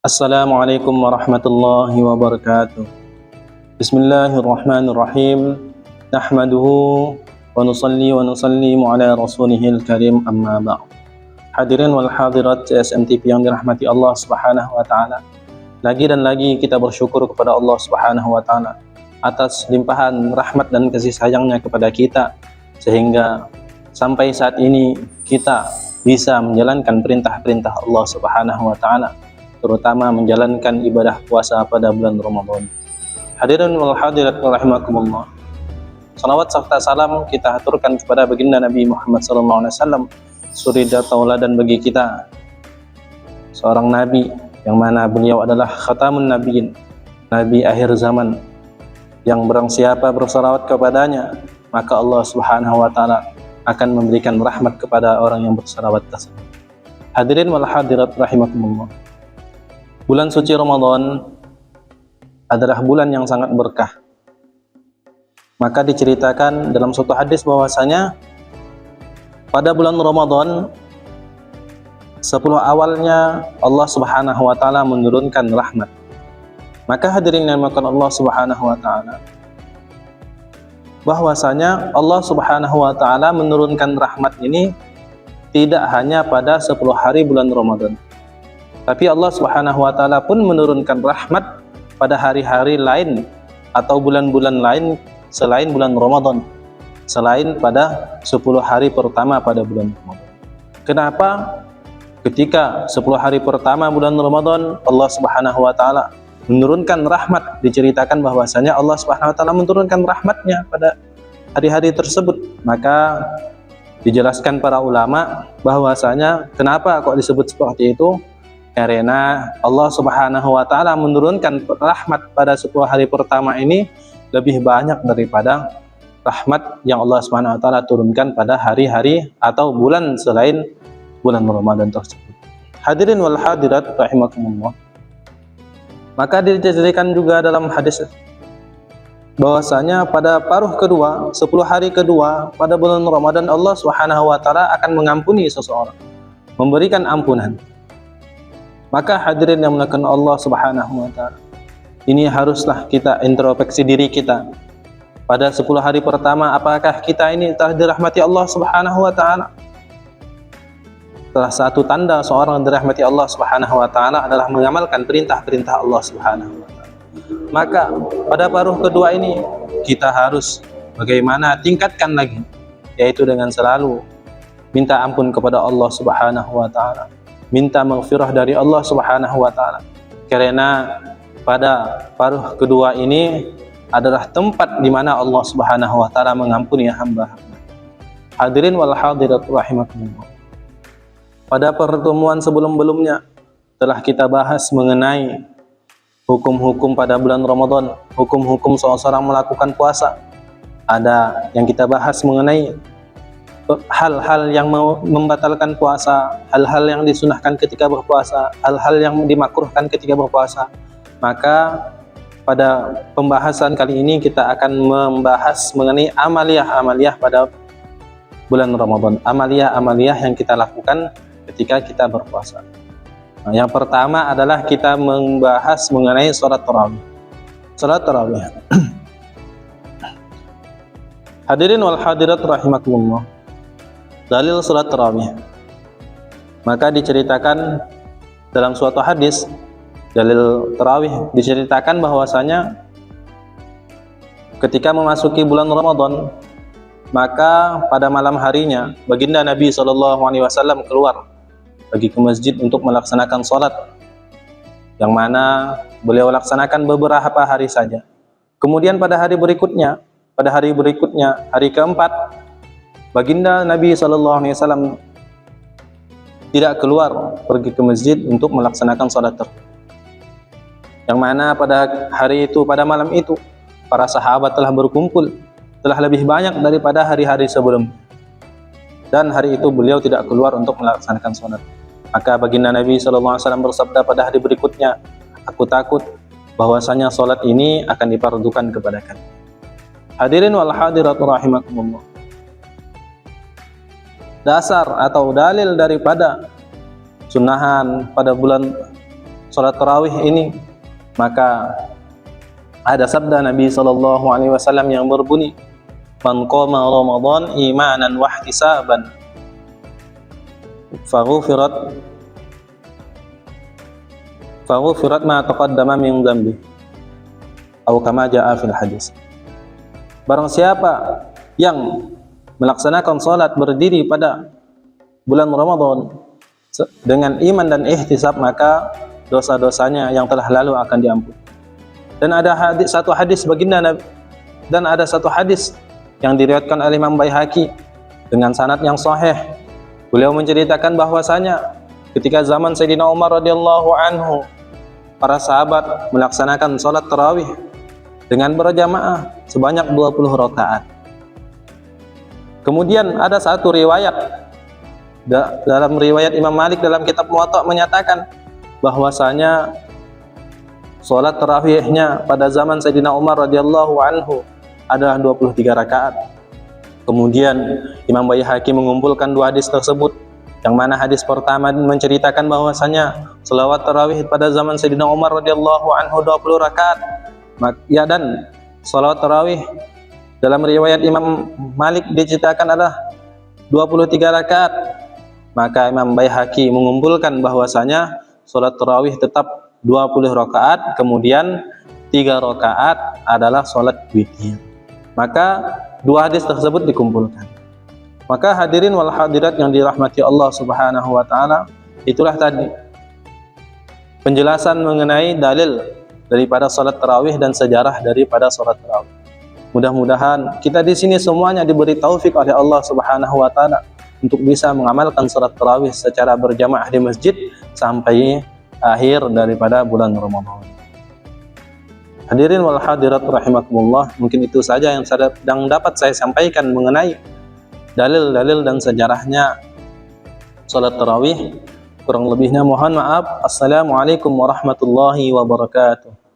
Assalamualaikum warahmatullahi wabarakatuh. Bismillahirrahmanirrahim. Nahmaduhu wa nusalli wa nusallimu ala rasulihil karim, amma ba'd. Hadirin wal hadirat CSM TV yang dirahmati Allah Subhanahu wa taala. Lagi dan lagi kita bersyukur kepada Allah Subhanahu wa taala atas limpahan rahmat dan kasih sayangnya kepada kita, sehingga sampai saat ini kita bisa menjalankan perintah-perintah Allah Subhanahu wa taala, terutama menjalankan ibadah puasa pada bulan Ramadan. Hadirin wal hadirat rahimakumullah. Salawat serta salam kita haturkan kepada baginda Nabi Muhammad SAW, suri dan tauladan bagi kita, seorang nabi yang mana beliau adalah khatamun nabiyyin, nabi akhir zaman, yang barang siapa bersalawat kepadanya maka Allah Subhanahu wa taala akan memberikan rahmat kepada orang yang bersalawat tersebut. Hadirin wal hadirat rahimakumullah. Bulan suci Ramadan adalah bulan yang sangat berkah. Maka diceritakan dalam suatu hadis bahwasanya pada bulan Ramadan 10 awalnya Allah Subhanahu wa taala menurunkan rahmat. Maka hadirin yang dimuliakan Allah Subhanahu wa taala, bahwasanya Allah Subhanahu wa taala menurunkan rahmat ini tidak hanya pada 10 hari bulan Ramadan, tapi Allah Subhanahu wa taala pun menurunkan rahmat pada hari-hari lain atau bulan-bulan lain selain bulan Ramadan, selain pada 10 hari pertama pada bulan Ramadan. Kenapa? Ketika 10 hari pertama bulan Ramadan Allah Subhanahu wa taala menurunkan rahmat, diceritakan bahwasanya Allah Subhanahu wa taala menurunkan rahmatnya pada hari-hari tersebut. Maka dijelaskan para ulama bahwasanya kenapa kok disebut seperti itu? Karena Allah Subhanahu wa taala menurunkan rahmat pada 10 hari pertama ini lebih banyak daripada rahmat yang Allah Subhanahu wa taala turunkan pada hari-hari atau bulan selain bulan Ramadan tersebut. Hadirin wal hadirat rahimakumullah. Maka diceritakan juga dalam hadis bahwasanya pada paruh kedua, 10 hari kedua pada bulan Ramadan, Allah Subhanahu wa taala akan mengampuni seseorang, memberikan ampunan. Maka hadirin yang dimuliakan Allah Subhanahu wa taala, ini haruslah kita introspeksi diri kita. Pada 10 hari pertama, apakah kita ini telah dirahmati Allah Subhanahu wa taala? Salah satu tanda seorang dirahmati Allah Subhanahu wa taala adalah mengamalkan perintah-perintah Allah Subhanahu wa taala. Maka pada paruh kedua ini kita harus bagaimana tingkatkan lagi, yaitu dengan selalu minta ampun kepada Allah Subhanahu wa taala, minta maghfirah dari Allah Subhanahu wa taala. Karena pada paruh kedua ini adalah tempat di mana Allah Subhanahu wa taala mengampuni hamba-hamba. Hadirin wal hadirat rahimakumullah. Pada pertemuan sebelum-belumnya telah kita bahas mengenai hukum-hukum pada bulan Ramadan, hukum-hukum seseorang melakukan puasa. Ada yang kita bahas mengenai hal-hal yang membatalkan puasa, hal-hal yang disunahkan ketika berpuasa, hal-hal yang dimakruhkan ketika berpuasa. Maka pada pembahasan kali ini kita akan membahas mengenai amaliyah-amaliyah pada bulan Ramadan, amaliyah-amaliyah yang kita lakukan ketika kita berpuasa. Nah, yang pertama adalah kita membahas mengenai sholat tarawih. Sholat tarawih. Hadirin wal hadirat rahimakumullah. Dalil sholat tarawih. Maka diceritakan dalam suatu hadis, dalil tarawih diceritakan bahwasanya ketika memasuki bulan Ramadan, maka pada malam harinya baginda Nabi SAW keluar pergi ke masjid untuk melaksanakan sholat, yang mana beliau laksanakan beberapa hari saja. Kemudian pada hari berikutnya, hari keempat, baginda Nabi SAW tidak keluar pergi ke masjid untuk melaksanakan sholat tersebut. Yang mana pada hari itu, pada malam itu, para sahabat telah berkumpul, telah lebih banyak daripada hari-hari sebelumnya. Dan hari itu beliau tidak keluar untuk melaksanakan sholat. Maka baginda Nabi SAW bersabda pada hari berikutnya, aku takut bahwasanya sholat ini akan difardukan kepada kalian. Hadirin wal hadirat rahimakumullah. Dasar atau dalil daripada sunahan pada bulan salat tarawih ini, maka ada sabda Nabi SAW yang berbunyi, "Man qama Ramadan imanan wa ihtisaban faghfirat ma taqaddama min dzambi." Atau kama jaa fil hadis. Barang siapa yang melaksanakan salat berdiri pada bulan Ramadan dengan iman dan ihtisab, maka dosa-dosanya yang telah lalu akan diampuni. Dan ada satu hadis baginda Nabi, dan ada satu hadis yang diriwayatkan oleh Imam Baihaqi dengan sanad yang sahih. Beliau menceritakan bahwasanya ketika zaman Sayyidina Umar radhiyallahu anhu, para sahabat melaksanakan salat tarawih dengan berjamaah sebanyak 20 rakaat. Kemudian ada satu riwayat dalam riwayat Imam Malik dalam kitab Muwatta menyatakan bahwasanya salat tarawihnya pada zaman Sayyidina Umar radhiyallahu anhu adalah 23 rakaat. Kemudian Imam Baihaqi mengumpulkan dua hadis tersebut, yang mana hadis pertama menceritakan bahwasanya selawat tarawih pada zaman Sayyidina Umar radhiyallahu anhu 20 rakaat. Ya, dan salawat tarawih dalam riwayat Imam Malik diceritakan adalah 23 rakaat. Maka Imam Baihaqi mengumpulkan bahwasanya salat tarawih tetap 20 rakaat, kemudian 3 rakaat adalah salat witir. Maka dua hadis tersebut dikumpulkan. Maka hadirin wal hadirat yang dirahmati Allah Subhanahu wa taala, itulah tadi penjelasan mengenai dalil daripada salat tarawih dan sejarah daripada salat tarawih. Mudah-mudahan kita di sini semuanya diberi taufik oleh Allah Subhanahu wa taala untuk bisa mengamalkan salat tarawih secara berjamaah di masjid sampai akhir daripada bulan Ramadan. Hadirin wal hadirat rahimakumullah, mungkin itu saja yang dapat saya sampaikan mengenai dalil-dalil dan sejarahnya salat tarawih. Kurang lebihnya mohon maaf. Assalamualaikum warahmatullahi wabarakatuh.